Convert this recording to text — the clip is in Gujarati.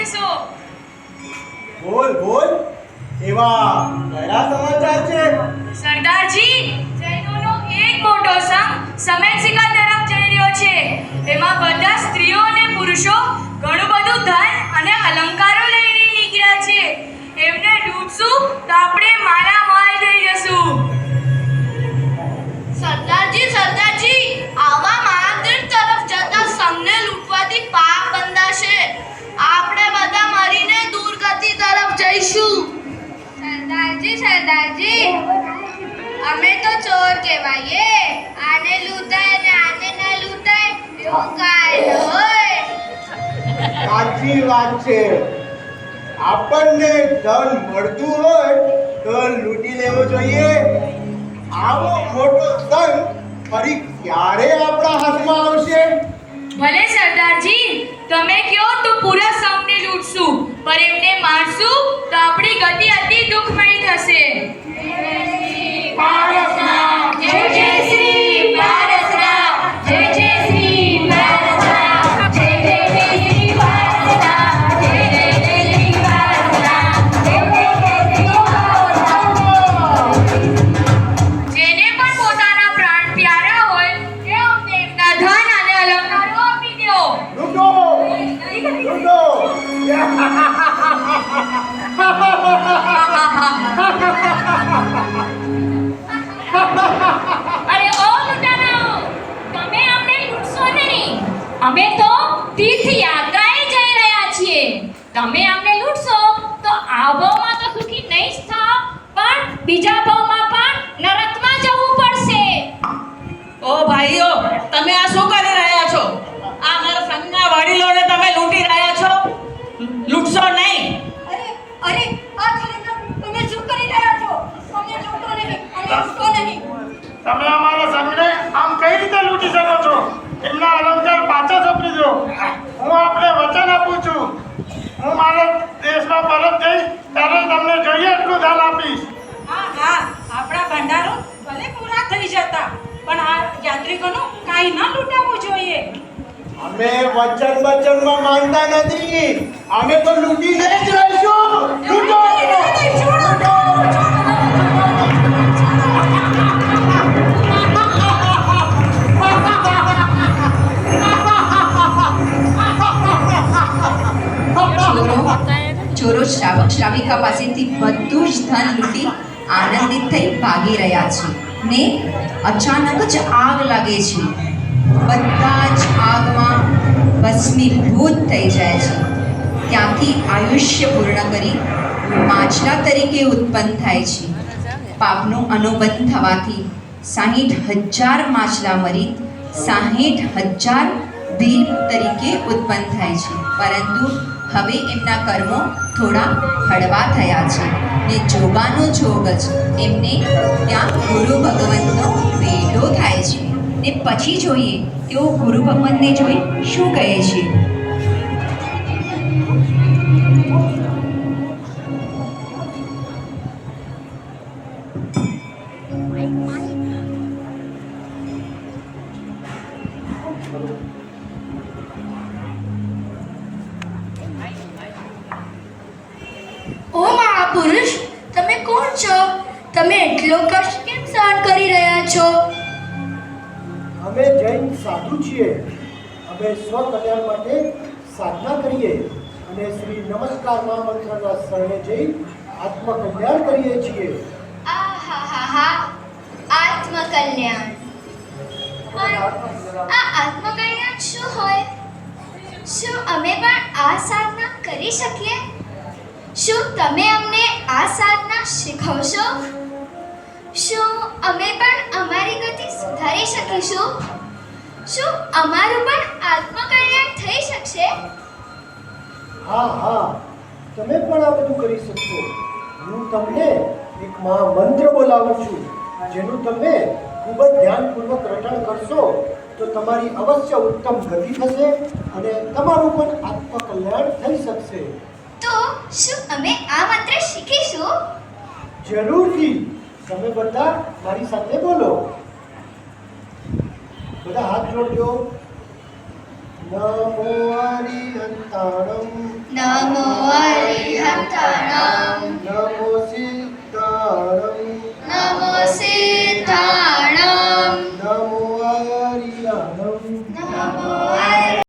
દેશો. બોલ બોલ, એવા કયા સમાચાર છે? સરદારજી, જૈનોનો એક મોટો સંઘ સમેતસિકા તરફ જઈ રહ્યો છે. તેમાં બધા સ્ત્રીઓ અને પુરુષો ઘણું બધું ધન અને અલંકારો લઈને નીકળ્યા છે. એમને લૂંટશું તો આપણે માલામાલ થઈ જશું. સરદારજી, આવા મહાદેવ તરફ જતા સંઘને લૂંટવાથી પાપ બંધાશે. આપણે બધા મરીને દુર્ગતિ તરફ જઈશું. સરદારજી, અમે તો ચોર કહેવાઈએ. આને લૂંટાય ને આને ના લૂંટાય એવું કાંઈ ન હોય. સાચી વાત છે. આપણને ધન મળતું હોય તો લૂંટી લેવું જોઈએ. આવો મોટો ધન ફરી ક્યારે આપણા હાથમાં આવશે? ભલે સરદારજી, તમે કહો તો પૂરા સંઘને લૂંટશું, પણ એમને મારશું તો આપણી ગતિ અતિ દુઃખમય થશે. જય જય શ્રી ભારત રામ, જય જય શ્રી ભારત રામ, જય જય શ્રી ભારત રામ, જય જય શ્રી ભારત રામ, જય જય શ્રી ભારત રામ. જેને પણ પોતાના પ્રાણ પ્યારા હોય તે અમને એમના ધન અને અલંકારો આપી દો. લૂંટો, લૂંટો. અરે ઓ લૂંટારાઓ, તમે અમને લૂંટશો નહીં. અમે તો તીર્થ યાત્રાએ જઈ રહ્યા છીએ. તમે અમને લૂંટશો તો આ ભાવમાં તો સુખી નહીં જ થાઓ, પણ બીજા ભાવમાં પણ નરકમાં જવું પડશે. ઓ ભાઈઓ, તમે આ શું કરી રહ્યા છો? આ મારા સંઘના વડીલોને તમે લૂંટી રહ્યા છો. લૂંટશો નહીં. અરે આ ખરેખર તમે શું કરી રહ્યા છો? અમને લૂંટો નહીં, અમને લૂંટો નહીં. તમે અમારા સંઘને આમ કઈ રીતે લૂંટી શકો છો? એમના અલંકાર પાછા સોંપી દો. હું આપને વચન આપું છું, હું મારા દેશમાં પરત જઈશ ત્યારે તમને જોઈએ એટલું ધન આપીશ. હા, આપણા ભંડારો ભલે પૂરા થઈ જતા, પણ આ યાત્રિકોનું કાંઈ ન લૂંટાવવું જોઈએ. અમે વચનમાં માનતા નથી. અમે તો લૂંટીને જ રહીશું. લૂંટો, લૂંટો. ચોરો શ્રાવિકા પાસેથી બધું જ ધન લૂંટી આનંદિત થઈ ભાગી રહ્યા છે ને અચાનક જ આગ લાગે છે. બધા જ આગમાં ભસ્મીભૂત થઈ જાય છે. ત્યાંથી આયુષ્ય પૂર્ણ કરી માછલા તરીકે ઉત્પન્ન થાય છે. પાપનો અનુબંધ થવાથી 60,000 માછલા મરી 60,000 વીર તરીકે ઉત્પન્ન થાય છે. પરંતુ હવે એમના કર્મો થોડા હળવા થયા છે ને જોગાનો જોગ જ એમને ત્યાં ગુરુ ભગવંતનો ભેટો થાય છે. ને પછી જોઈએ તેઓ ગુરુ ભગવંતને જોઈ શું કહે છે. ઓ મહાપુરુષ, તમે કોણ છો? તમે એટલો કષ્ટ કેમ સહન કરી રહ્યા છો? અમે જૈન સાધુ છીએ. અમે સ્વકલ્યાણ માટે સાધના કરીએ અને શ્રી નમસ્કાર મહામંત્રના શરણે જઈ આત્મકલ્યાણ કરીએ છીએ. આહાહાહા, આત્મકલ્યાણ. પણ આ આત્મકલ્યાણ શું હોય? શું અમે પણ આ સાધના કરી શકીએ? શું તમે અમને આ સાધના શીખવશો? શું અમે પણ અમારી ગતિ સુધારી શકીશું? શું અમારું પણ આત્મકલ્યાણ થઈ શકશે? હા, તમે પણ આ બધું કરી શકશો. હું તમને એક મહામંત્ર બોલાવું છું, જેનું તમે ખૂબ જ ધ્યાનપૂર્વક રટણ કરશો તો તમારી અવશ્ય ઉત્તમ ગતિ થશે અને તમારું પણ આત્મકલ્યાણ થઈ શકશે. તો શું અમે આ મંત્ર શીખીશું? જરૂરથી. તમે બધા મારી સાથે બોલો. બધા હાથ જોડજો. નમો હરિહંતાણમ નમો હરિ